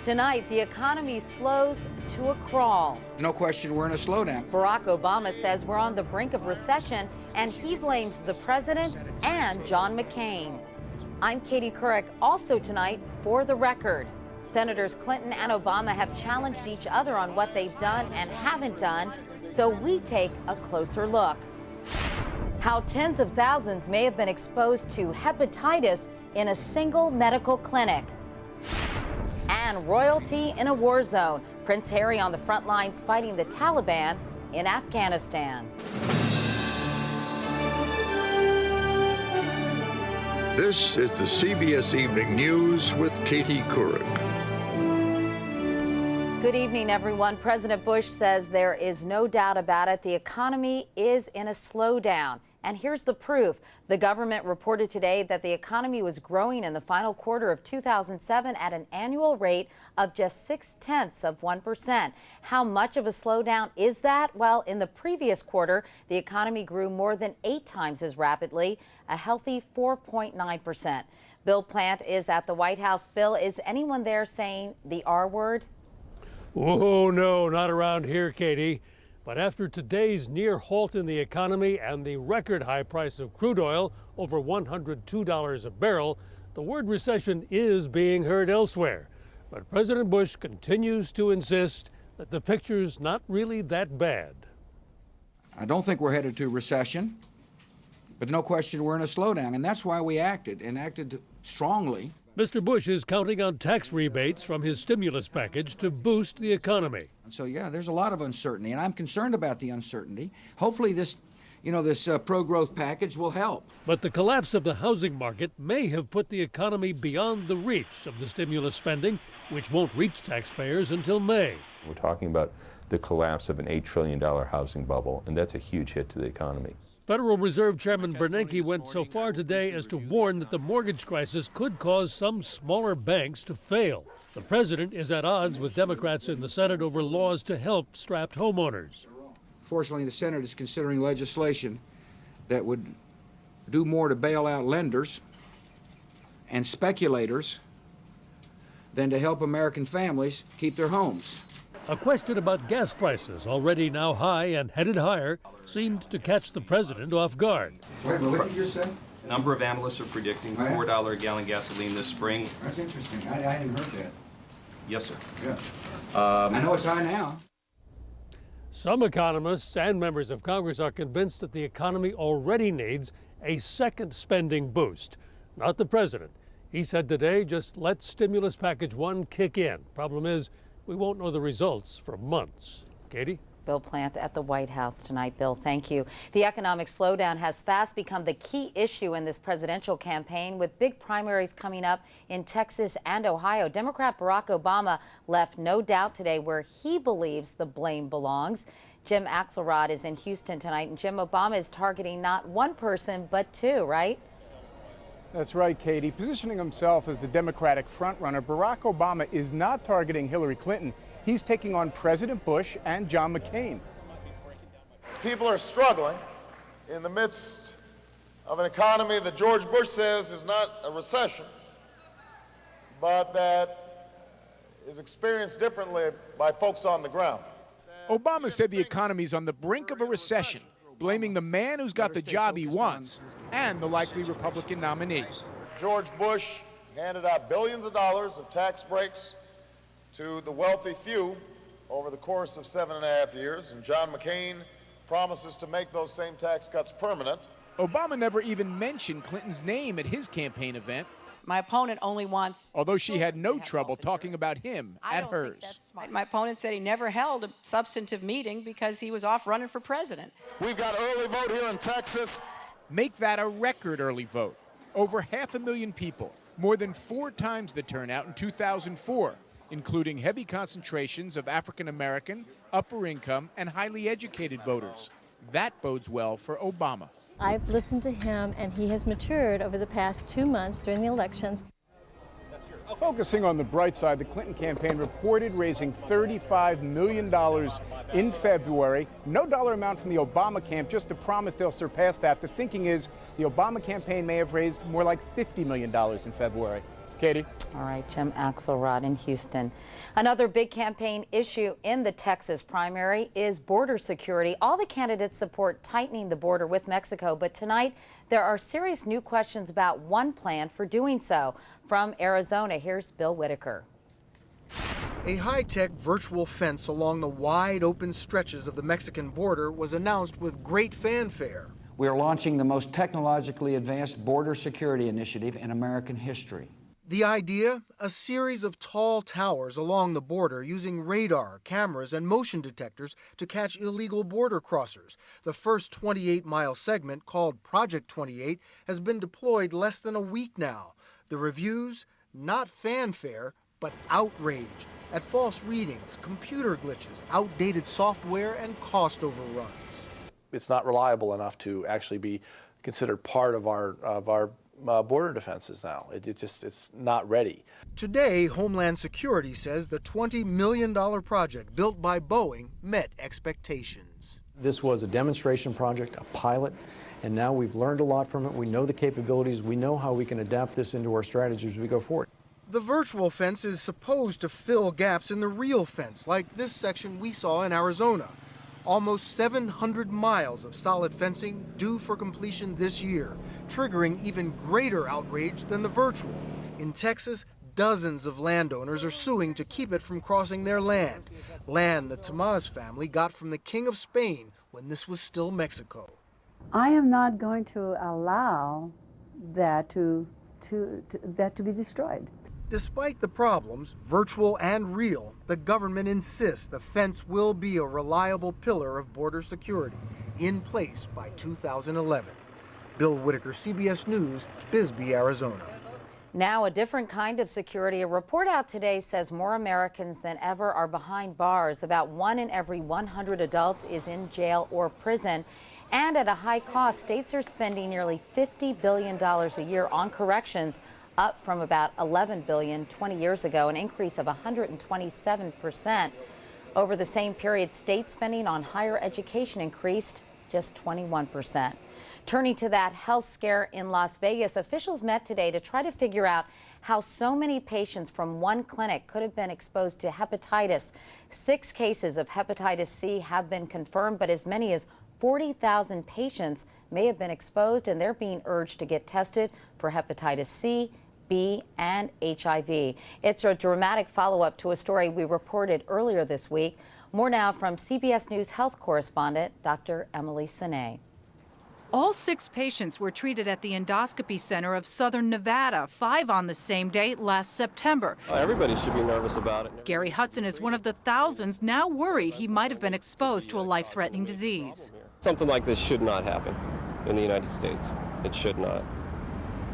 Tonight, the economy slows to a crawl. No question we're in a slowdown. Barack Obama says we're on the brink of recession, and he blames the president and John McCain. I'm Katie Couric. Also tonight, for the record, Senators Clinton and Obama have challenged each other on what they've done and haven't done, so we take a closer look. How tens of thousands may have been exposed to hepatitis in a single medical clinic. And royalty in a war zone. Prince Harry on the front lines fighting the Taliban in Afghanistan. This is the CBS Evening News with Katie Couric. Good evening, everyone. President Bush says there is no doubt about it. The economy is in a slowdown. And here's the proof. The government reported today that the economy was growing in the final quarter of 2007 at an annual rate of just 0.6%. How much of a slowdown is that? Well, in the previous quarter, the economy grew more than 8 times as rapidly, a healthy 4.9%. Bill Plant is at the White House. Bill, is anyone there saying the R word? Oh, no, not around here, Katie. But after today's near halt in the economy and the record high price of crude oil, over $102 a barrel, the word recession is being heard elsewhere. But President Bush continues to insist that the picture's not really that bad. I don't think we're headed to recession, but no question we're in a slowdown, and that's why we acted strongly. Mr. Bush is counting on tax rebates from his stimulus package to boost the economy. So, yeah, there's a lot of uncertainty, and I'm concerned about the uncertainty. Hopefully this pro-growth package will help. But the collapse of the housing market may have put the economy beyond the reach of the stimulus spending, which won't reach taxpayers until May. We're talking about the collapse of an $8 trillion housing bubble, and that's a huge hit to the economy. Federal Reserve Chairman Bernanke went so far today as to warn that the mortgage crisis could cause some smaller banks to fail. The president is at odds with Democrats in the Senate over laws to help strapped homeowners. Fortunately, the Senate is considering legislation that would do more to bail out lenders and speculators than to help American families keep their homes. A question about gas prices, already now high and headed higher, seemed to catch the president off guard. Wait a minute, what did you just say? A number of analysts are predicting $4 a gallon gasoline this spring. That's interesting. I hadn't heard that. Yes, sir. Yeah. I know it's high now. Some economists and members of Congress are convinced that the economy already needs a second spending boost. Not the president. He said today, just let stimulus package 1 kick in. Problem is, we won't know the results for months. Katie? Bill Plant at the White House tonight. Bill, thank you. The economic slowdown has fast become the key issue in this presidential campaign, with big primaries coming up in Texas and Ohio. Democrat Barack Obama left no doubt today where he believes the blame belongs. Jim Axelrod is in Houston tonight, and Jim, Obama is targeting not one person, but 2, right? That's right, Katie. Positioning himself as the Democratic frontrunner, Barack Obama is not targeting Hillary Clinton. He's taking on President Bush and John McCain. People are struggling in the midst of an economy that George Bush says is not a recession, but that is experienced differently by folks on the ground. Obama said the economy's on the brink of a recession, blaming the man who's got the job he wants and the likely Republican nominee. George Bush handed out billions of dollars of tax breaks to the wealthy few over the course of 7.5 years, and John McCain promises to make those same tax cuts permanent. Obama never even mentioned Clinton's name at his campaign event. My opponent only wants... Although she had no trouble talking about him at hers. My opponent said he never held a substantive meeting because he was off running for president. We've got early vote here in Texas. Make that a record early vote. Over 500,000 people, more than 4 times the turnout in 2004, including heavy concentrations of African American, upper income, and highly educated voters. That bodes well for Obama. I've listened to him, and he has matured over the past 2 months during the elections. Focusing on the bright side, the Clinton campaign reported raising $35 million in February. No dollar amount from the Obama camp, just a promise they'll surpass that. The thinking is the Obama campaign may have raised more like $50 million in February. Katie. All right, Jim Axelrod in Houston. Another big campaign issue in the Texas primary is border security. All the candidates support tightening the border with Mexico, but tonight there are serious new questions about one plan for doing so. From Arizona, here's Bill Whitaker. A high-tech virtual fence along the wide open stretches of the Mexican border was announced with great fanfare. We are launching the most technologically advanced border security initiative in American history. The idea? A series of tall towers along the border using radar, cameras, and motion detectors to catch illegal border crossers. The first 28-mile segment, called Project 28, has been deployed less than a week now. The reviews? Not fanfare, but outrage at false readings, computer glitches, outdated software, and cost overruns. It's not reliable enough to actually be considered part of our border defenses now. It's not ready. Today, Homeland Security says the $20 million project built by Boeing met expectations. This was a demonstration project, a pilot, and now we've learned a lot from it. We know the capabilities. We know how we can adapt this into our strategies as we go forward. The virtual fence is supposed to fill gaps in the real fence, like this section we saw in Arizona. Almost 700 miles of solid fencing due for completion this year, triggering even greater outrage than the virtual. In Texas, dozens of landowners are suing to keep it from crossing their land. Land the Tomás family got from the King of Spain when this was still Mexico. I am not going to allow that to be destroyed. Despite the problems, virtual and real, the government insists the fence will be a reliable pillar of border security in place by 2011. Bill Whitaker, CBS News, Bisbee, Arizona. Now a different kind of security. A report out today says more Americans than ever are behind bars. About 1 in every 100 adults is in jail or prison. And at a high cost, states are spending nearly $50 billion a year on corrections, up from about $11 billion 20 years ago, an increase of 127%. Over the same period, state spending on higher education increased just 21%. Turning to that health scare in Las Vegas, officials met today to try to figure out how so many patients from one clinic could have been exposed to hepatitis. 6 cases of hepatitis C have been confirmed, but as many as 40,000 patients may have been exposed, and they're being urged to get tested for hepatitis C, B, and HIV. It's a dramatic follow-up to a story we reported earlier this week. More now from CBS News health correspondent Dr. Emily Sine. All 6 patients were treated at the endoscopy center of Southern Nevada, 5 on the same day last September. Everybody should be nervous about it. Gary Hudson is one of the thousands now worried he might have been exposed to a life-threatening disease. Something like this should not happen in the United States. It should not.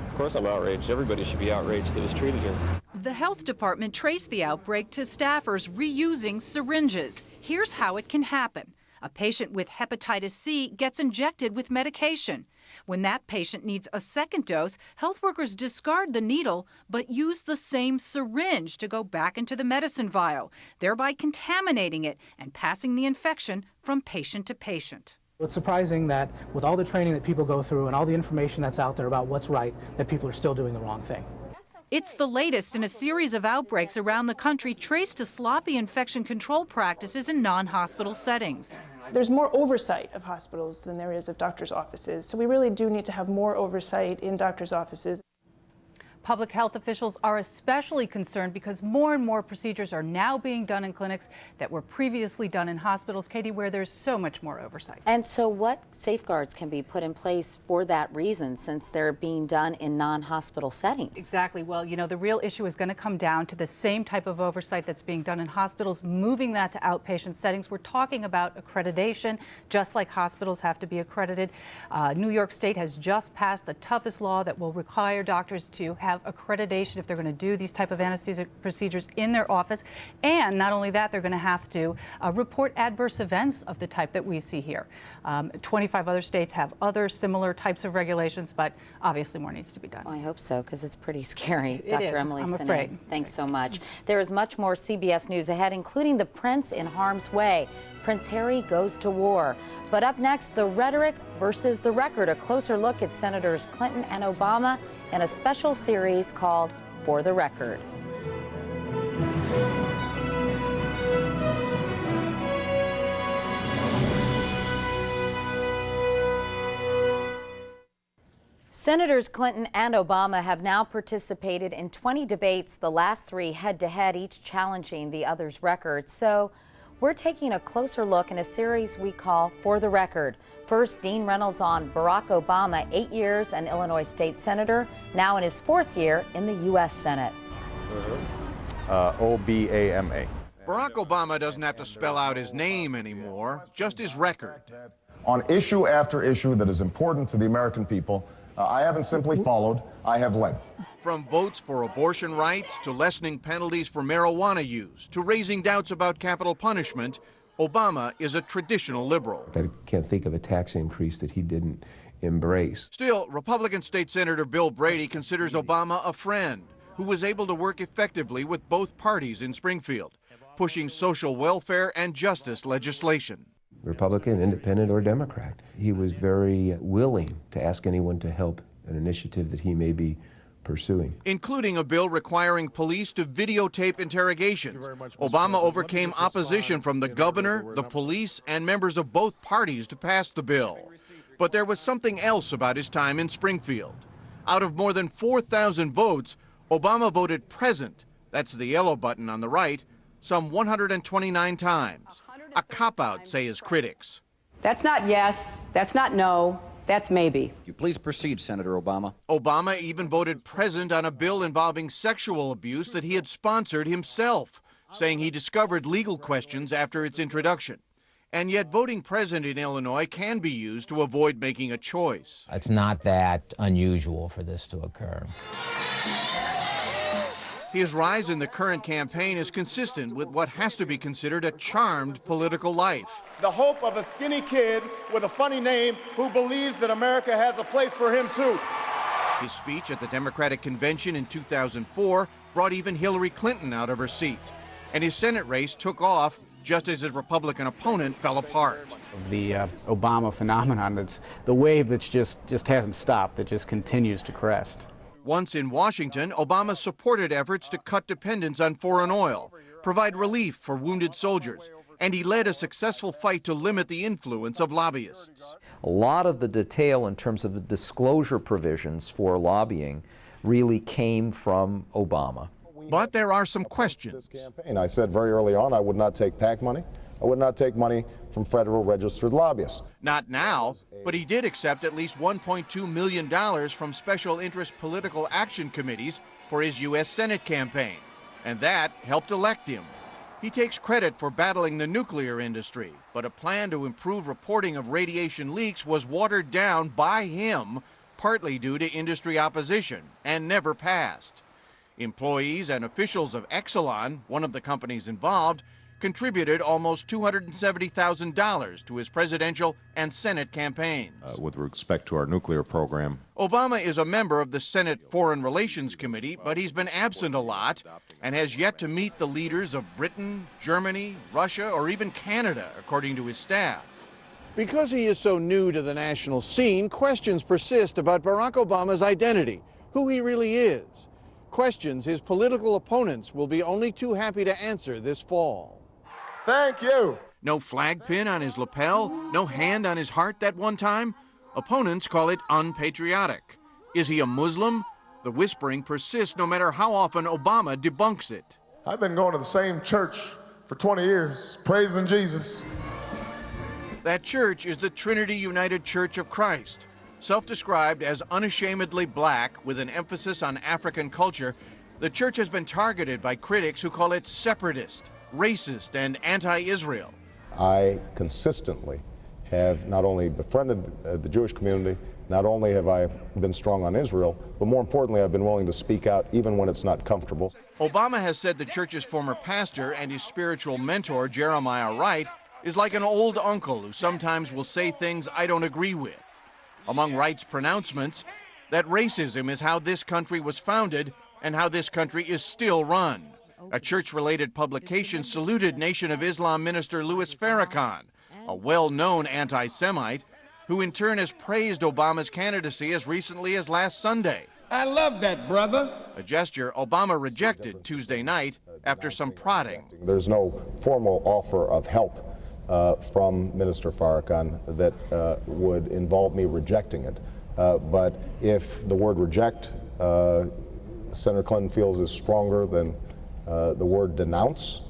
Of course I'm outraged. Everybody should be outraged that is treated here. The health department traced the outbreak to staffers reusing syringes. Here's how it can happen. A patient with hepatitis C gets injected with medication. When that patient needs a second dose, health workers discard the needle but use the same syringe to go back into the medicine vial, thereby contaminating it and passing the infection from patient to patient. It's surprising that with all the training that people go through and all the information that's out there about what's right, that people are still doing the wrong thing. It's the latest in a series of outbreaks around the country traced to sloppy infection control practices in non-hospital settings. There's more oversight of hospitals than there is of doctors' offices, so we really do need to have more oversight in doctors' offices. Public health officials are especially concerned because more and more procedures are now being done in clinics that were previously done in hospitals, Katie, where there's so much more oversight. And so what safeguards can be put in place for that reason, since they're being done in non-hospital settings? Exactly. Well, you know, the real issue is going to come down to the same type of oversight that's being done in hospitals, moving that to outpatient settings. We're talking about accreditation, just like hospitals have to be accredited. New York State has just passed the toughest law that will require doctors to have accreditation if they're going to do these type of anesthesia procedures in their office. And not only that, they're going to have to report adverse events of the type that we see here. 25 other states have other similar types of regulations, but obviously more needs to be done. Well, I hope so, because it's pretty scary. It Dr. is. Emily I'm Sine, afraid. thanks so much. There is much more CBS News ahead, including the prince in harm's way. Prince Harry goes to war. But up next, the rhetoric versus the record, a closer look at Senators Clinton and Obama in a special series called For the Record. Senators Clinton and Obama have now participated in 20 debates, the last 3 head-to-head, each challenging the other's record. So we're taking a closer look in a series we call For the Record. First, Dean Reynolds on Barack Obama, 8 years an Illinois state senator, now in his 4th year in the U.S. Senate. Obama. Barack Obama doesn't have to spell out his name anymore, just his record. On issue after issue that is important to the American people, I haven't simply followed, I have led. From votes for abortion rights to lessening penalties for marijuana use to raising doubts about capital punishment, Obama is a traditional liberal. I can't think of a tax increase that he didn't embrace. Still, Republican State Senator Bill Brady considers Obama a friend who was able to work effectively with both parties in Springfield, pushing social welfare and justice legislation. Republican, independent, or Democrat. He was very willing to ask anyone to help an initiative that he may be pursuing. Including a bill requiring police to videotape interrogations. Obama overcame opposition from the governor, the police, and members of both parties to pass the bill. But there was something else about his time in Springfield. Out of more than 4,000 votes, Obama voted present, that's the yellow button on the right, some 129 times. A cop-out, say his critics. That's not yes, that's not no, that's maybe. You please proceed, Senator Obama. Obama even voted present on a bill involving sexual abuse that he had sponsored himself, saying he discovered legal questions after its introduction. And yet voting present in Illinois can be used to avoid making a choice. It's not that unusual for this to occur. His rise in the current campaign is consistent with what has to be considered a charmed political life. The hope of a skinny kid with a funny name who believes that America has a place for him too. His speech at the Democratic Convention in 2004 brought even Hillary Clinton out of her seat. And his Senate race took off just as his Republican opponent fell apart. The Obama phenomenon, that's the wave that's just hasn't stopped, that just continues to crest. Once in Washington, Obama supported efforts to cut dependence on foreign oil, provide relief for wounded soldiers, and he led a successful fight to limit the influence of lobbyists. A lot of the detail in terms of the disclosure provisions for lobbying really came from Obama. But there are some questions. And I said very early on I would not take PAC money. I would not take money from federal registered lobbyists. Not now, but he did accept at least $1.2 million from special interest political action committees for his U.S. Senate campaign, and that helped elect him. He takes credit for battling the nuclear industry, but a plan to improve reporting of radiation leaks was watered down by him, partly due to industry opposition, and never passed. Employees and officials of Exelon, one of the companies involved, contributed almost $270,000 to his presidential and Senate campaigns. With respect to our nuclear program. Obama is a member of the Senate Foreign Relations Committee, but he's been absent a lot and has yet to meet the leaders of Britain, Germany, Russia, or even Canada, according to his staff. Because he is so new to the national scene, questions persist about Barack Obama's identity, who he really is. Questions his political opponents will be only too happy to answer this fall. Thank you. No flag pin on his lapel, no hand on his heart that one time. Opponents call it unpatriotic. Is he a Muslim? The whispering persists no matter how often Obama debunks it. I've been going to the same church for 20 years, praising Jesus. That church is the Trinity United Church of Christ. Self-described as unashamedly black with an emphasis on African culture, the church has been targeted by critics who call it separatist, racist, and anti-Israel. I consistently have not only befriended the Jewish community, not only have I been strong on Israel, but more importantly, I've been willing to speak out even when it's not comfortable. Obama has said the church's former pastor and his spiritual mentor, Jeremiah Wright, is like an old uncle who sometimes will say things I don't agree with. Among Wright's pronouncements, that racism is how this country was founded and how this country is still run. A church-related publication saluted Nation of Islam minister Louis Farrakhan, a well-known anti-Semite, who in turn has praised Obama's candidacy as recently as last Sunday. I love that, brother. A gesture Obama rejected Tuesday night after some prodding. There's no formal offer of help from Minister Farrakhan that would involve me rejecting it. But if the word reject, Senator Clinton feels is stronger than the word denounce,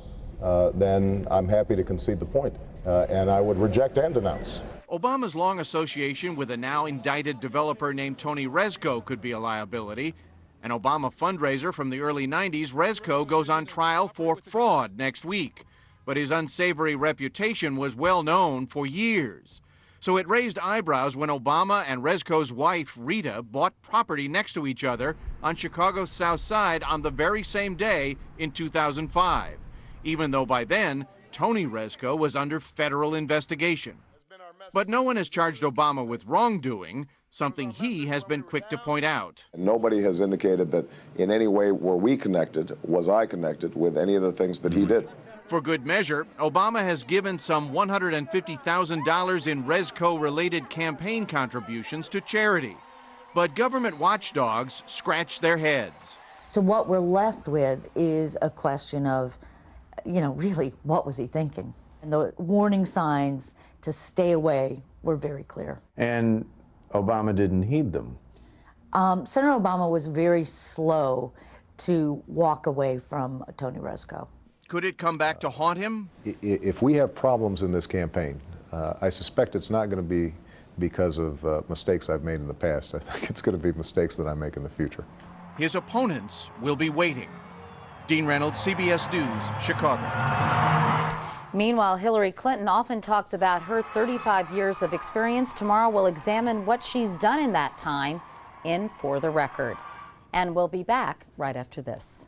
then I'm happy to concede the point. And I would reject and denounce. Obama's long association with a now indicted developer named Tony Rezko could be a liability. An Obama fundraiser from the early 90s, Rezko goes on trial for fraud next week. But his unsavory reputation was well known for years. So it raised eyebrows when Obama and Rezko's wife, Rita, bought property next to each other on Chicago's South Side on the very same day in 2005, even though by then, Tony Rezko was under federal investigation. But no one has charged Obama with wrongdoing, something he has been quick to point out. Nobody has indicated that in any way were we connected, was I connected with any of the things that he did. For good measure, Obama has given some $150,000 in Rezko-related campaign contributions to charity. But government watchdogs scratch their heads. So what we're left with is a question of, really, what was he thinking? And the warning signs to stay away were very clear. And Obama didn't heed them. Senator Obama was very slow to walk away from Tony Rezko. Could it come back to haunt him? If we have problems in this campaign, I suspect it's not going to be because of mistakes I've made in the past. I think it's going to be mistakes that I make in the future. His opponents will be waiting. Dean Reynolds, CBS News, Chicago. Meanwhile, Hillary Clinton often talks about her 35 years of experience. Tomorrow we'll examine what she's done in that time in For the Record. And we'll be back right after this.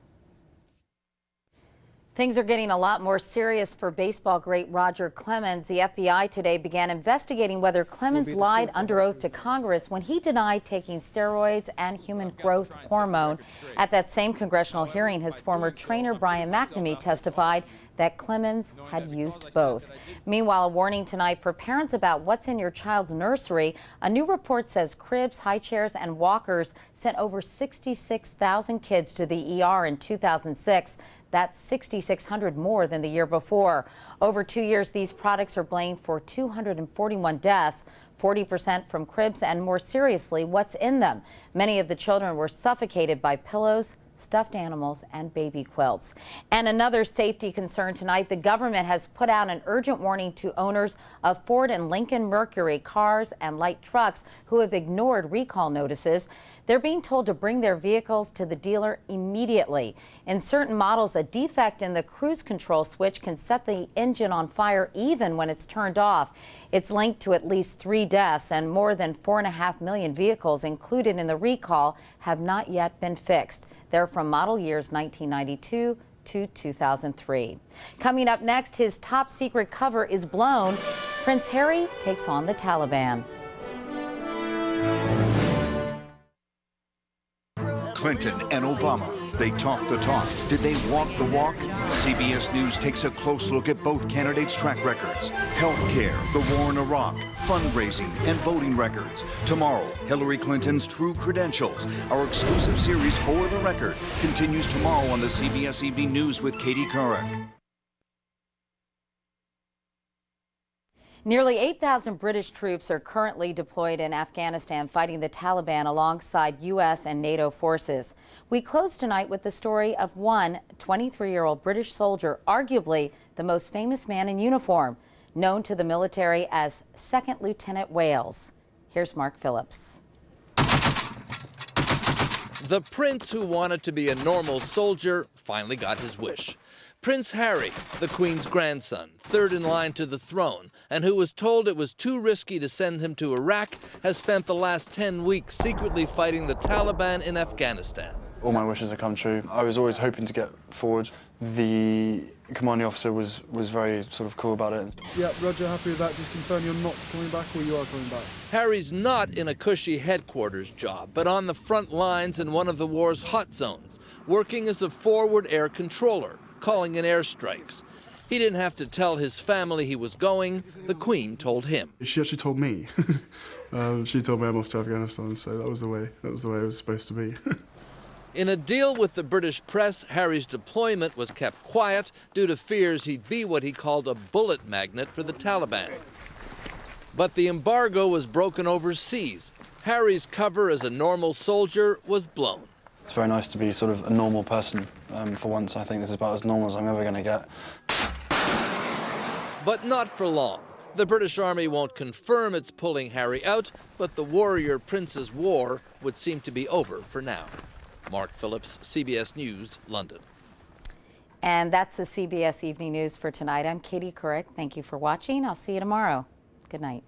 Things are getting a lot more serious for baseball great Roger Clemens. The FBI today began investigating whether Clemens lied under oath to Congress when he denied taking steroids and human growth hormone. At that same congressional hearing, his former trainer Brian McNamee testified that Clemens had used both. Meanwhile, a warning tonight for parents about what's in your child's nursery. A new report says cribs, high chairs, and walkers sent over 66,000 kids to the ER in 2006. That's 6,600 more than the year before. Over 2 years, these products are blamed for 241 deaths, 40% from cribs, and more seriously, what's in them. Many of the children were suffocated by pillows, stuffed animals, and baby quilts. And another safety concern tonight, the government has put out an urgent warning to owners of Ford and Lincoln Mercury cars and light trucks who have ignored recall notices. They're being told to bring their vehicles to the dealer immediately. In certain models, a defect in the cruise control switch can set the engine on fire even when it's turned off. It's linked to at least 3 deaths, and more than 4.5 million vehicles included in the recall have not yet been fixed. They're from model years 1992 to 2003. Coming up next, his top secret cover is blown. Prince Harry takes on the Taliban. Clinton and Obama, they talked the talk. Did they walk the walk? CBS News takes a close look at both candidates' track records. Healthcare, the war in Iraq, fundraising, and voting records. Tomorrow, Hillary Clinton's true credentials. Our exclusive series For the Record continues tomorrow on the CBS Evening News with Katie Couric. Nearly 8,000 British troops are currently deployed in Afghanistan fighting the Taliban alongside U.S. and NATO forces. We close tonight with the story of one 23-year-old British soldier, arguably the most famous man in uniform, known to the military as Second Lieutenant Wales. Here's Mark Phillips. The prince who wanted to be a normal soldier finally got his wish. Prince Harry, the Queen's grandson, third in line to the throne, and who was told it was too risky to send him to Iraq, has spent the last 10 weeks secretly fighting the Taliban in Afghanistan. All my wishes have come true. I was always hoping to get forward. The commanding officer was very sort of cool about it. Yeah, Roger, happy with that. Just confirm you're not coming back or you are coming back. Harry's not in a cushy headquarters job, but on the front lines in one of the war's hot zones, working as a forward air controller, calling in airstrikes. He didn't have to tell his family he was going. The Queen told him. She actually told me. She told me I'm off to Afghanistan, so that was the way it was supposed to be. In a deal with the British press, Harry's deployment was kept quiet due to fears he'd be what he called a bullet magnet for the Taliban. But the embargo was broken overseas. Harry's cover as a normal soldier was blown. It's very nice to be sort of a normal person for once. I think this is about as normal as I'm ever going to get. But not for long. The British Army won't confirm it's pulling Harry out, but the warrior prince's war would seem to be over for now. Mark Phillips, CBS News, London. And that's the CBS Evening News for tonight. I'm Katie Couric. Thank you for watching. I'll see you tomorrow. Good night.